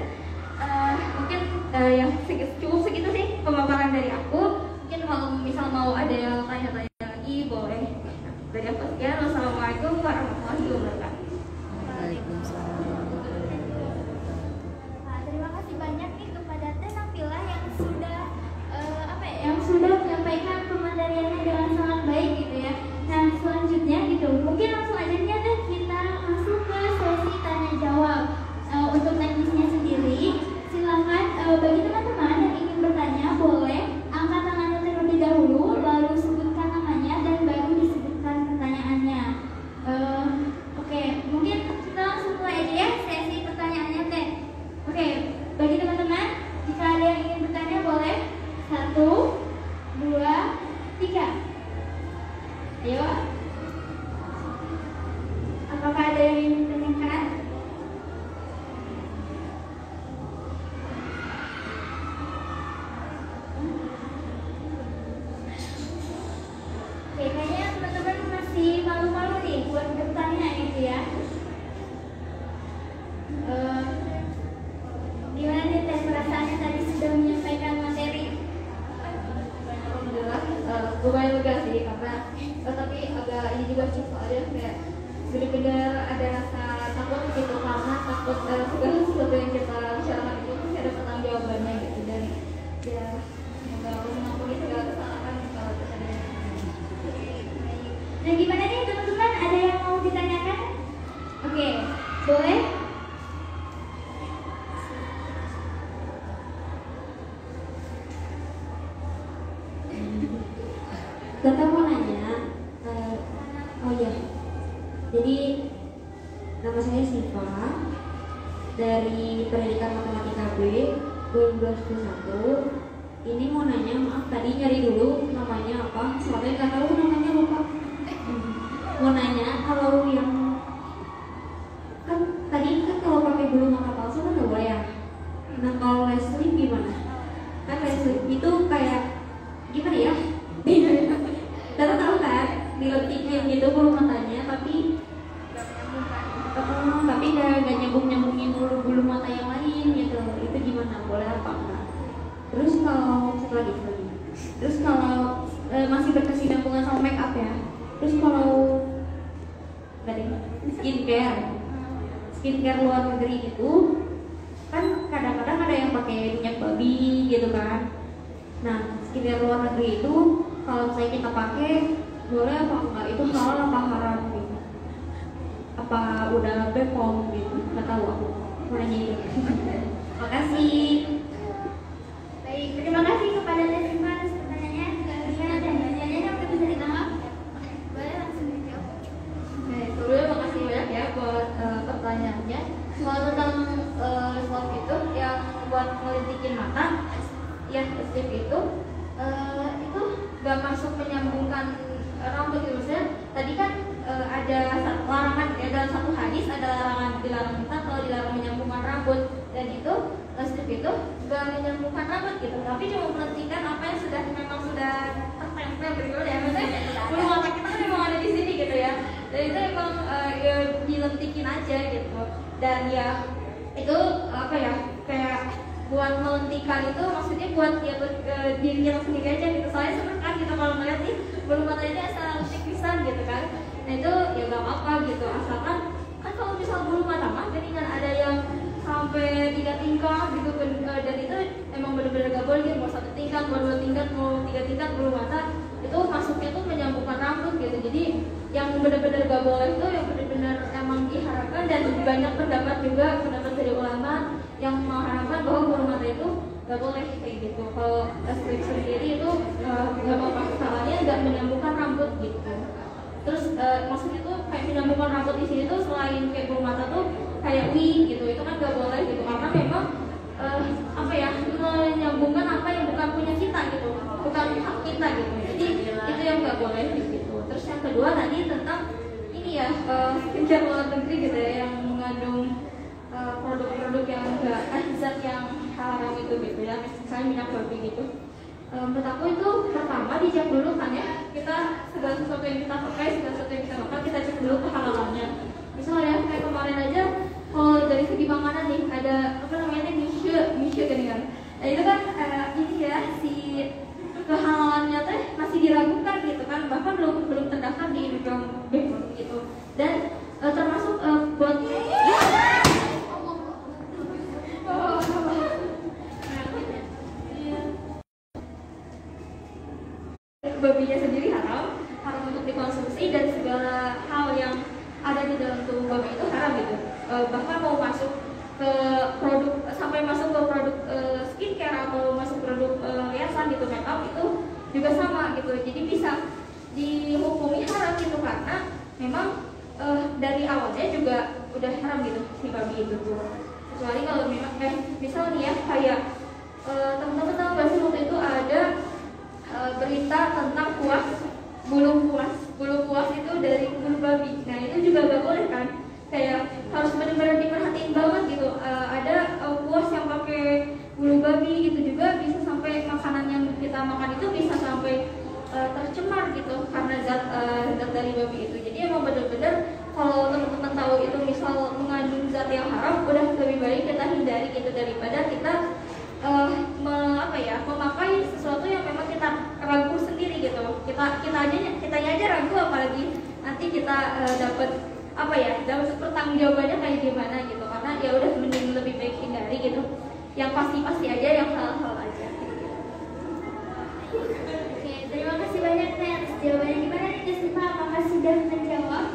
mungkin yang cukup segitu sih pemaparan dari aku. Mungkin kalau misal mau ada yang tanya-tanya lagi boleh. Dari aku sekian. Wassalamualaikum warahmatullahi wabarakatuh. Waalaikumsalam warahmatullahi wabarakatuh. Terima kasih banyak nih kepada Teh Nafilah yang sudah yang sudah menyampaikan pemateriannya dengan sangat baik gitu ya. Nah selanjutnya gitu, mungkin langsung aja nih Teh kita masuk ke sesi tanya jawab. Untuk teknisnya sendiri, silakan bagi teman-teman yang ingin bertanya boleh angkat tangannya terlebih dahulu, lalu sebutkan namanya dan baru disebutkan pertanyaannya. Oke, mungkin kita langsung mulai aja ya sesi pertanyaannya Teh. Oke, bagi teman-teman jika ada yang ingin bertanya boleh 1, 2, 3. Ayo. Apakah ada yang ingin ditanyakan? Oke, kayaknya teman-teman masih malu-malu nih buat bertanya gitu ya. Gimana nih Teh perasaannya tadi sudah menyampaikan materi? Alhamdulillah lumayan lega sih karena tapi agak ini juga sih soalnya kayak benar-benar ada rasa takut gitu, karena takut segala sesuatu yang kita bicarakan itu pasti ada pertanggungjawabannya gitu, dan ya semoga Allah mengampuni segala kesalahan kalau terjadi. Nah gimana nih teman-teman, ada yang mau ditanyakan? Oke, boleh? Tata mau nanya, oh iya, jadi nama saya Siva dari Pendidikan Matematika B 2021. Ini mau nanya, maaf tadi nyari dulu namanya apa, soalnya nggak tahu namanya, lupa. Mau nanya kalau yang kan tadi kan kalau pakai bulu mata palsu kan nggak boleh ya. Nah kalau lash lift gimana? Kan lash lift itu kayak gimana ya? Tata tahu kan, diletikin gitu bulu matanya, tapi nggak nyambung-nyambungin bulu mata yang lain gitu. Itu gimana? Boleh apa enggak? Terus kalau masih berkesinambungan sama make up ya. Terus kalau skincare luar negeri gitu, kan kadang-kadang ada yang pakai minyak babi gitu kan. Nah, skincare luar negeri itu kalau misalnya kita pakai boleh apa enggak, itu halal apa haram gitu, apa udah BPOM gitu, nggak tahu aku mau nanya itu. Makasih. Baik, terima kasih kepada Teh Siva atas pertanyaannya. Gimana Teh? Pertanyaannya udah bisa ditangkap? Boleh langsung dijawab. Oke, sebelumnya makasih banyak ya buat pertanyaannya. Soal tentang slot itu yang buat ngelitikin mata, yang slip itu nggak masuk menyambungkan rambut gitu. Maksudnya tadi kan ada larangan ya, dalam satu hadis ada larangan, dilarang kita kalau dilarang menyambungkan rambut, dan itu strip itu gak menyambungkan rambut gitu, tapi cuma melentikan apa yang sudah memang sudah tertempel gitu ya, maksudnya bulu mata kita kan memang ada di sini gitu ya, dan itu memang ya, dilentikin aja gitu, dan ya itu apa ya, kayak buat melentikan itu maksudnya buat ya buat diri kita sendiri aja gitu, soalnya seneng kan kita kalau ngeliat nih bulu mata ini asal lentik pisan gitu kan, nah itu ya gak apa-apa gitu, asalkan kan kalau misal bulu mata mah kan ada yang sampai 3 tingkat gitu, dan itu emang bener-bener gak boleh gitu, mau 1 tingkat, mau 2 tingkat, mau 3 tingkat bulu mata itu masuknya tuh menyambungkan rambut gitu, jadi yang bener-bener gak boleh itu yang bener-bener emang diharapkan, dan banyak pendapat juga, pendapat dari ulama yang mengharapkan bahwa bulu mata itu gak boleh kayak gitu. Kalau strip sendiri itu gak apa-apa, salahnya gak menyambungkan rambut gitu. Terus maksudnya tuh kayak menyambungkan rambut di sini tuh selain kayak bulu mata tuh kayak wig gitu, itu kan gak boleh gitu, karena memang apa ya, menyambungkan apa yang bukan punya kita gitu, bukan hak kita gitu, jadi itu yang gak boleh gitu. Terus yang kedua tadi tentang ini ya, skincare luar negeri gitu ya, yang mengandung produk-produk yang enggak zat yang haram itu gitu ya, misalnya minyak babi gitu. Menurut aku itu pertama dicek dulu kan ya, kita segala sesuatu yang kita pakai, segala sesuatu yang kita makan, kita cek dulu kehalalannya. Misalnya kayak kemarin aja, kalau dari segi makanan nih ada apa namanya mishe gini kan, nah itu kan ini ya si kehalalannya teh masih diragukan gitu kan, bahkan belum terdaftar di BPOM gitu, dan termasuk buat babinya sendiri haram untuk dikonsumsi, dan segala hal yang ada di dalam tubuh babi itu haram gitu. Bahkan mau masuk ke produk, sampai masuk ke produk skincare atau masuk produk hiasan gitu, makeup itu juga sama gitu. Jadi bisa dihukumi haram gitu, karena memang dari awalnya juga udah haram gitu si babi itu tuh. Kecuali kalau memang misal nih ya, kayak teman-teman tahu gak sih waktu itu ada berita tentang bulu puas itu dari bulu babi. Nah itu juga gak boleh kan, kayak harus benar-benar diperhatiin banget gitu. Ada puas yang pakai bulu babi gitu juga bisa sampai makanan yang kita makan itu bisa sampai tercemar gitu karena zat dari babi itu. Jadi emang benar-benar kalau teman-teman tahu itu misal mengandung zat yang haram, udah lebih baik kita hindari gitu, daripada kita memakai sesuatu yang memang kita ragu sendiri gitu. Kita aja ragu, apalagi nanti kita dapat pertanggungjawabannya kayak gimana gitu. Karena ya udah mending lebih baik hindari gitu. Yang pasti aja, yang hal-hal aja. Oke, terima kasih banyak Teh atas jawabannya. Gimana nih Desipa, apakah sudah menjawab?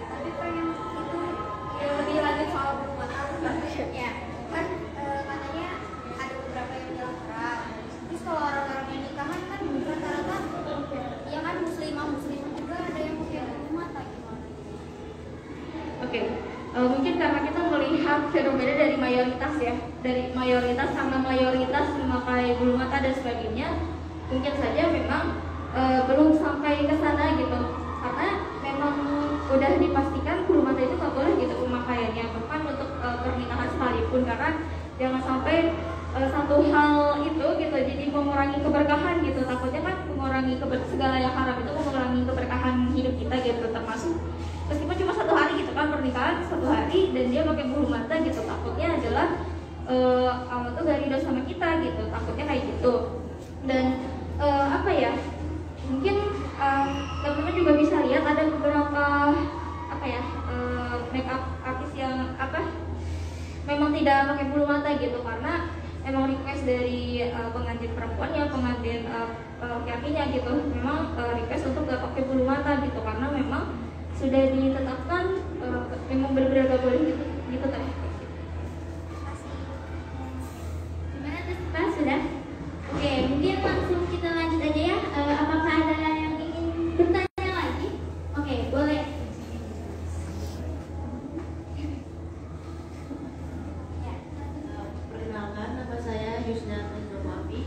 Tapi pengen itu ya lebih lanjut soal bulu mata ya kan, katanya ada beberapa yang bilang haram. Terus kalau orang-orang yang nikahan kan rata-rata ya kan muslimah juga ada yang pakai bulu mata gimana? Oke. Mungkin karena kita melihat fenomena dari mayoritas ya, dari mayoritas sama mayoritas memakai bulu mata dan sebagainya, mungkin saja memang belum sampai ke sana gitu, karena memang udah dipastikan bulu mata itu nggak boleh gitu pemakaiannya, bahkan untuk pernikahan sekalipun, karena jangan sampai satu hal itu gitu jadi mengurangi keberkahan gitu. Takutnya kan mengurangi segala yang haram itu mengurangi keberkahan hidup kita gitu, termasuk meskipun cuma 1 hari gitu kan, pernikahan 1 hari dan dia pakai bulu mata gitu, takutnya adalah Allah tuh gak ridho sama kita gitu, takutnya kayak gitu. Dan mungkin teman-teman juga bisa lihat ada beberapa makeup artis yang memang tidak pakai bulu mata gitu, karena emang request dari pengantin perempuannya, pengantin laki-lakinya gitu, memang request untuk gak pakai bulu mata gitu, karena memang sudah ditetapkan memang benar-benar gak boleh gitu teh. Gimana Desipa, sudah? Oke, mungkin langsung kita lanjut aja ya. Apakah ada yang ingin bertanya lagi? Oke, boleh. Perkenalkan, nama saya Yusna Nurmafi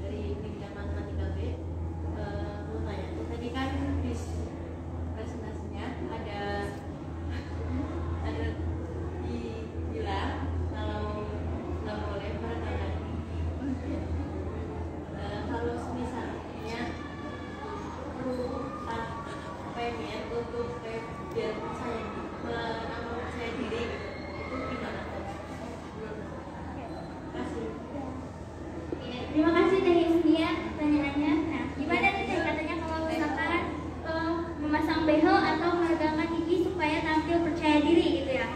dari tingkat matematika B. Mau tanya, tadi kan di presentasi untuk kayak biar saya percaya diri itu gimana Coach? Kasih. Ya, terima kasih dari Usnia pertanyaannya. Nah, gimana nih katanya kalau misalkan memasang behel atau meregangkan gigi supaya tampil percaya diri gitu ya?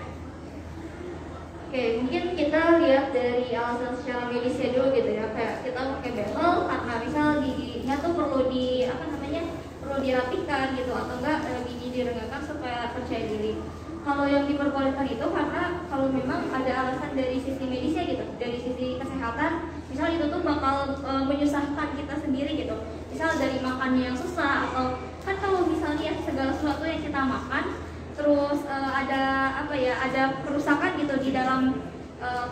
Oke, mungkin kita lihat dari alasan secara medisnya dulu gitu ya. Kayak kita pakai behel karena misal giginya tuh perlu perlu dirapikan gitu, atau enggak gigi diregangkan supaya percaya diri. Kalau yang diperbolehkan itu karena kalau memang ada alasan dari sisi medisnya gitu, dari sisi kesehatan, misal itu tuh bakal menyusahkan kita sendiri gitu. Misal dari makannya yang susah, atau kan kalau misalnya segala sesuatu yang kita makan terus ada kerusakan gitu di dalam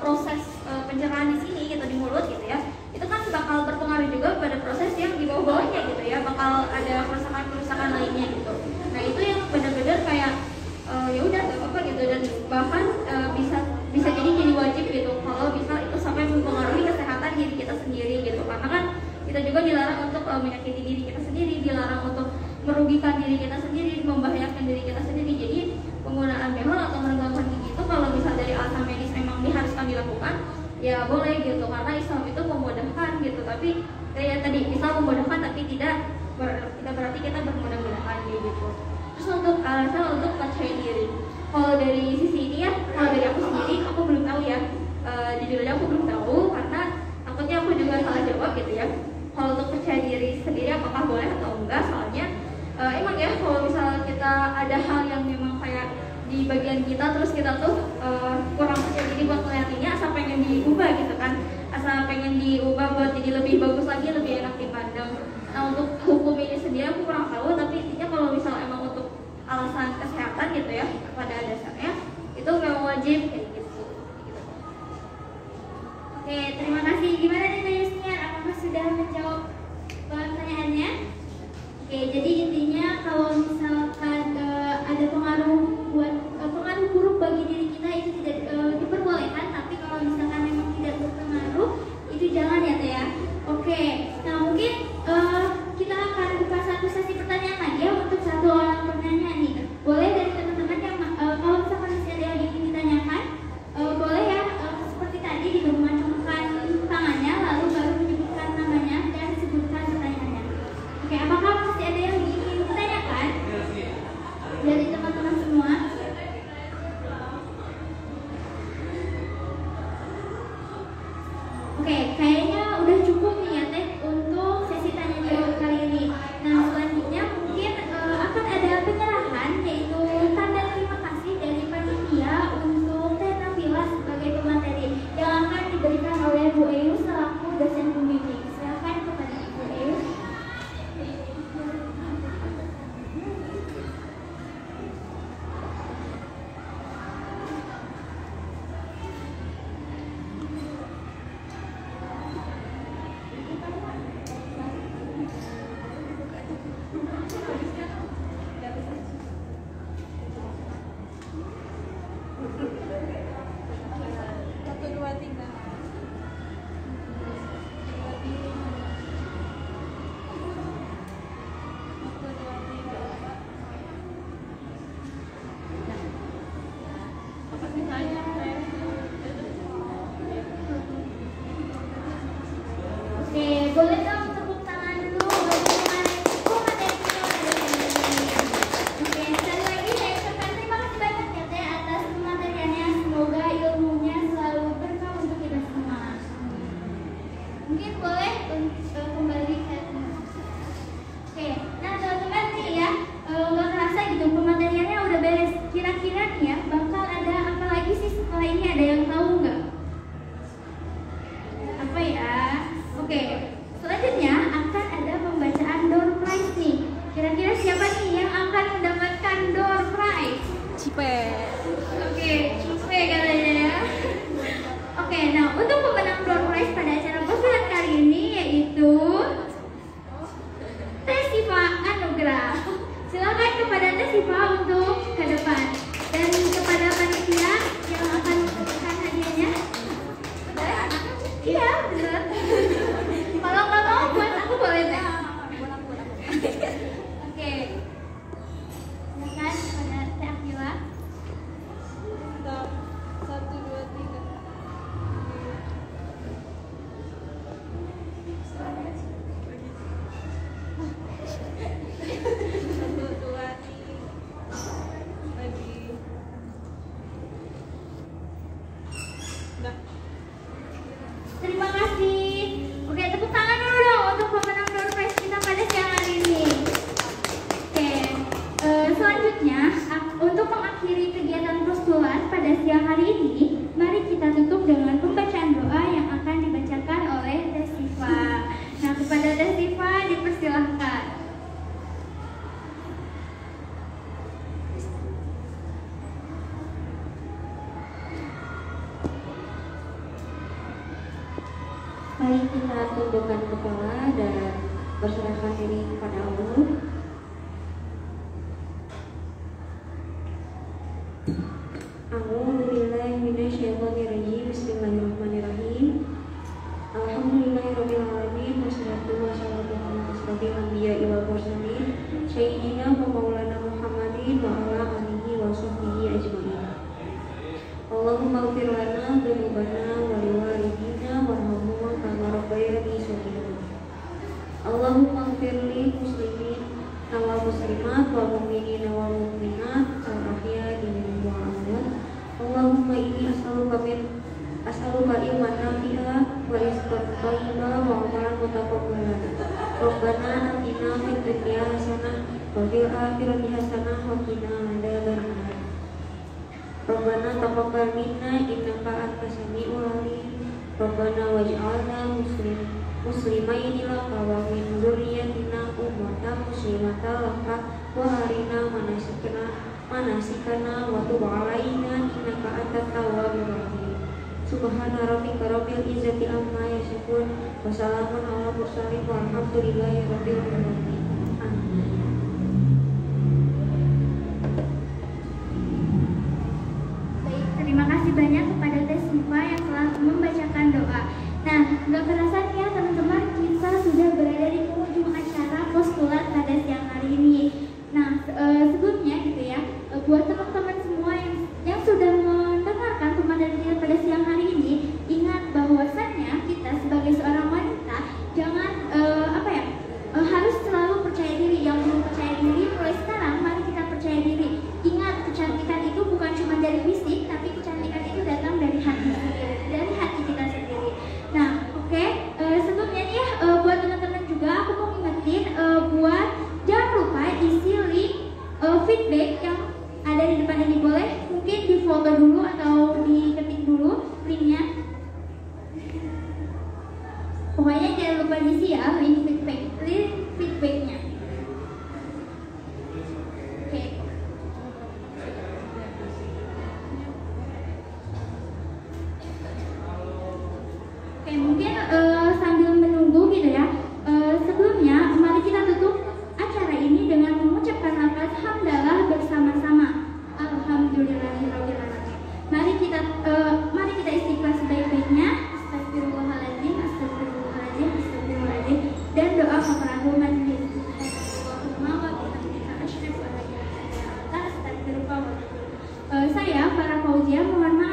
proses pencernaan di sini gitu, di mulut gitu ya, itu kan bakal berpengaruh juga pada proses yang di bawah-bawahnya gitu ya, bakal ada kerusakan lainnya gitu. Nah itu yang benar-benar kayak ya udah gak apa-apa gitu, dan bahkan bisa jadi wajib gitu kalau bisa itu sampai mempengaruhi kesehatan diri kita sendiri gitu, karena kan kita juga dilarang untuk menyakiti diri kita sendiri, dilarang untuk merugikan diri kita sendiri, membahayakan diri kita sendiri. Jadi penggunaan behel atau meregangkan gigi itu kalau misal dari alasan medis memang diharuskan dilakukan, ya boleh gitu, karena Islam itu memudahkan gitu. Tapi kayak tadi Islam memudahkan tapi tidak berarti kita bermudah-mudahan gitu. Terus untuk alasan untuk percaya diri, kalau dari sisi ini ya, kalau dari aku sendiri aku belum tahu ya, jujur aja aku belum tahu karena takutnya aku juga salah jawab gitu ya. Kalau untuk percaya diri sendiri apakah boleh atau enggak, soalnya emang ya kalau misalnya kita ada hal yang memang kayak di bagian kita terus kita tuh kurang percaya diri buat ngeliatinnya, asal pengen diubah gitu kan, asal pengen diubah buat jadi lebih bagus lagi, lebih enak dipandang. Nah untuk hukum ini sendiri aku kurang tahu, tapi intinya kalau misalnya emang untuk alasan kesehatan gitu ya, pada dasarnya itu memang wajib kayak gitu. Oke, terima kasih. Gimana nih Mbak Yusnian? Apakah sudah menjawab pertanyaannya? Oke, jadi intinya kalau misalkan ada pengaruh buruk bagi diri kita itu tidak diperbolehkan, tapi kalau misalkan memang tidak berpengaruh itu jangan ya Teh ya. Oke, nah mungkin kita akan buka satu sesi pertanyaan lagi ya untuk satu orang penanya nih. Boleh dari teman-teman yang kalau misalkan masih ada yang ingin ditanyakan, boleh ya seperti tadi dimacungkan tangannya lalu baru menyebutkan namanya dan sebutkan pertanyaannya. Oke, apakah masih ada yang ingin ditanyakan dari teman-teman semua? Oke, kayaknya udah cukup nih ya Teh untuk sesi tanya jawab kali ini. Nah selanjutnya mungkin akan ada penyerahan, yaitu tanda terima kasih dari panitia untuk Teh Nabila sebagai pemateri yang akan diberikan oleh Bu Eyu selaku dosen pembimbing. Silakan kepada Bu Eyu. Oke, boleh dong tepuk tangan dulu bagi pemateri kita. Oke, sekali lagi saya ucapkan terima kasih banyak ya Teh atas pemateriannya. Semoga ilmunya selalu berkah untuk kita semua. Mungkin boleh kembali ke Oke, nah teman-teman nih ya, nggak kerasa gitu pemateriannya udah beres. Kira-kira nih ya, bakal ada apa lagi sih setelah ini, ada yang tahu nggak? Apa ya? Oke, selanjutnya akan ada pembacaan door prize nih. Kira-kira siapa nih yang akan mendapatkan door prize? Cipe. Oke, Cipe katanya ya. Oke, nah untuk pemenang door prize pada acara postulan kali ini yaitu Teh Siva Anugrah. Silakan kepada Teh Siva untuk ke depan dan kepada panitia yang akan memberikan hadiahnya. Iya, benar. Kalau nggak mau buat aku boleh Teh. Oke. Selanjutnya, untuk mengakhiri kegiatan postulan pada siang hari ini, mari kita tutup dengan pembacaan doa yang akan dibacakan oleh Teh Sifa. Nah, kepada Teh Sifa dipersilahkan. Mari kita tundukkan kepala dan berserahkan diri kepada Allah. A'udzubillahi minasyaitonirrajim. Bismillahirrahmanirrahim. Alhamdulillahirabbil alamin wassalatu wassalamu ala asyrofil anbiya'i wal mursalin sayyidina wa maulana Muhammadin wa ala alihi wa sahbihi ajmain. Allahumma ighfir lana dzunubana wa liwalidina warhamhum kama rabbayani shaghira. Allahumma ighfir lil muslimin wal muslimat wal mu'minina wal mu'minat wal ahya'i minhum wal amwat. Allahumma inni as'aluka ilman nafi'a wa rizqan thayyiban wa amalan mutaqabbalan. Rabbana atina fid dunya hasanah wa fil akhirati hasanah wa qina adzabannar. Rabbana taqabbal minna innaka antas samiul alim. Rabbana waj'alna muslimaini laka wa min dzurriyyatina ummatan muslimatan laka wa arina manasikana wa tub 'alaina innaka antat tawwabur rahim. Subhana rabbika rabbil izzati amma yasifun wa salamun 'alal mursalin walhamdulillahi rabbil alamin. Amin. Baik, terima kasih banyak kepada Teh Sifa yang telah membacakan doa. Nah, nggak kerasa ya teman-teman, kita sudah berada di penghujung acara postulat pada siang hari ini. Nah, sebelumnya gitu ya, buat teman-teman semua yang sudah mendengarkan pemandangan kita pada siang hari ini, ingat bahwasannya kita sebagai seorang wanita jangan harus selalu percaya diri. Yang belum percaya diri, mulai sekarang mari kita percaya diri. Ingat, kecantikan itu bukan cuma dari fisik, tapi kecantikan itu datang dari hati sendiri, dari hati kita sendiri. Nah, oke. Sebelumnya nih ya, buat teman-teman juga aku mau ingetin buat jangan lupa isi link feedback yang ada di depan ini. Boleh mungkin di foto dulu atau diketik dulu linknya. Pokoknya jangan lupa diisi ya link feedbacknya. Oke. Oke, mungkin sambil menunggu gitu ya. Sebelumnya mari kita tutup acara ini dengan mengucapkan lafaz hamdalah bersama-sama. Alhamdulillahirabbil alamin. Mari kita istighfar sebaik-baiknya. Astagfirullahaladzim, astagfirullahaladzim, astagfirullahaladzim. Dan doa kafaratul majlis. Allahumma wa bihamdika asyhadu an la ilaha illa anta astaghfiruka wa atubu ilaik. Saya Farah Fauzia mohon maaf